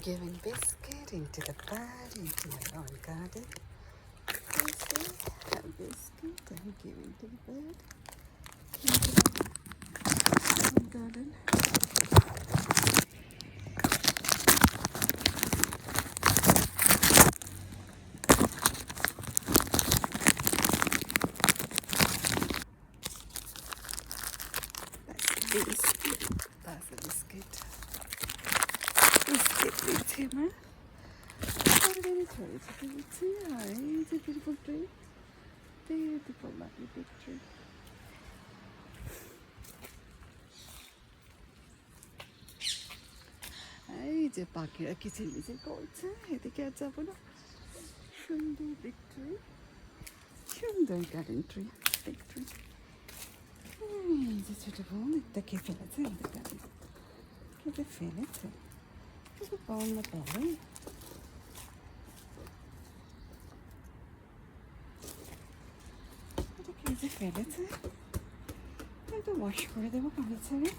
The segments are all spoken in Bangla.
giving biscuit into the bud, into my own garden. Biscuit, a biscuit I'm giving to the bud, into my own garden. That's a biscuit. Biscuit with him. Already tried to do it. It's a beautiful tree. Beautiful, lovely big tree. এই যে পাখিরা কিচিরমিচির করছে, এদিকে আর যাবো না। সুন্দর বিগ ট্রি, সুন্দর গার্ডেন ট্রি, বিগ ট্রি। এই যে ছোট বোন একটা খেয়ে ফেলেছে, আমাদের গার্ডেন খেতে ফেলেছে। শুধু পাওয়ার না পাওয়াই এটা খেয়ে ফেলেছে। একটু ওয়াশ করে দেবো পানি ছেড়ে।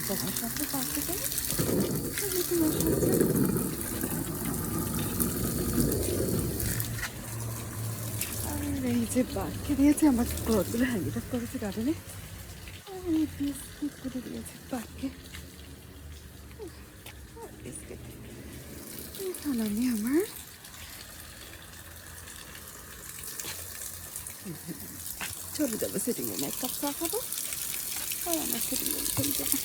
বসাতে পাখিতে আর এই যে বাঘকে দিয়েছে আমার কতগুলো হ্যান্ডিক্যাপ করেছে গার্ডেনে। আর এই বিস্কুট করে দিয়েছে বাঘকে। বিস্কুট এখন আমি আমার চলে যাবো সিটিং রুমে, এক কাপ চা খাবো আর আমার সিটিং রুমে চলে যাবো।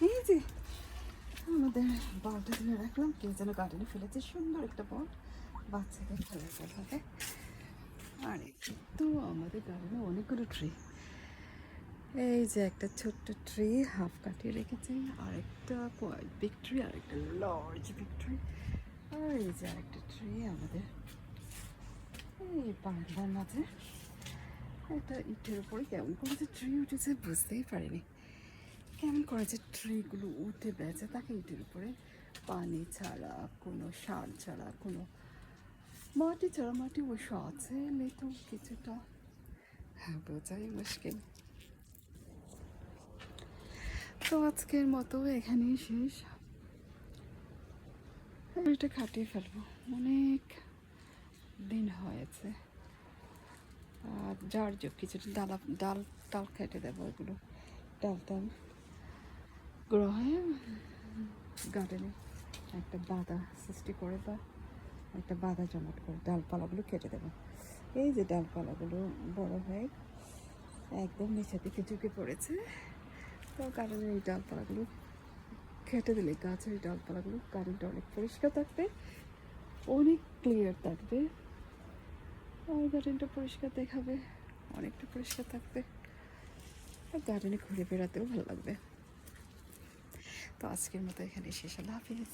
এই যে আমাদের বলটা কিনে রাখলাম, কেউ যেন গার্ডেনে ফেলেছে, সুন্দর একটা বল বাচ্চাদের খেলা হবে। আর তো আমাদের গার্ডেনে অনেকগুলো ট্রি। এই যে একটা ছোট্ট ট্রি হাফ কাটিয়ে রেখেছে, আরেকটা কোয়াইট বিগ ট্রি, আরেকটা লার্জ বিগ ট্রি, আর এই যে আরেকটা ট্রি আমাদের এই বারান্দার মাঝে। একটা ইটের উপরে কেমন করেছে ট্রি উঠেছে বুঝতেই পারিনি, কেমন করেছে ট্রিগুলো উঠে বেঁচে তাকে ইটের উপরে, পানি ছাড়া, কোনো সার ছাড়া, কোনো মাটি ছাড়া। মাটি অবশ্য আছে তো কিছুটা, হ্যাঁ বোঝাই মুশকিল। তো আজকের মতো এখানেই শেষ। এটা কাটিয়ে ফেলবো, অনেক দিন হয়েছে। আর যার যোগ কিছুটা ডাল ডাল কেটে দেবো, ওইগুলো ডাল গ্রহে গার্ডেনে একটা বাধা সৃষ্টি করে বা একটা বাধা জমাট করে ডালপালাগুলো কেটে দেবো। এই যে ডালপালাগুলো বড় হয়ে একদম নিচের দিকে ঝুঁকে পড়েছে, তো গার্ডেনের এই ডালপালাগুলো কেটে দিলে গাছের এই ডালপালাগুলো গার্ডেনটা অনেক পরিষ্কার থাকবে, অনেক ক্লিয়ার থাকবে। আমার গার্ডেনটা পরিষ্কার দেখাবে, অনেকটা পরিষ্কার থাকবে, আর গার্ডেনে ঘুরে বেড়াতেও ভালো লাগবে। তো আজকের মতো এখানে শেষ, আল্লাহ হাফিজ।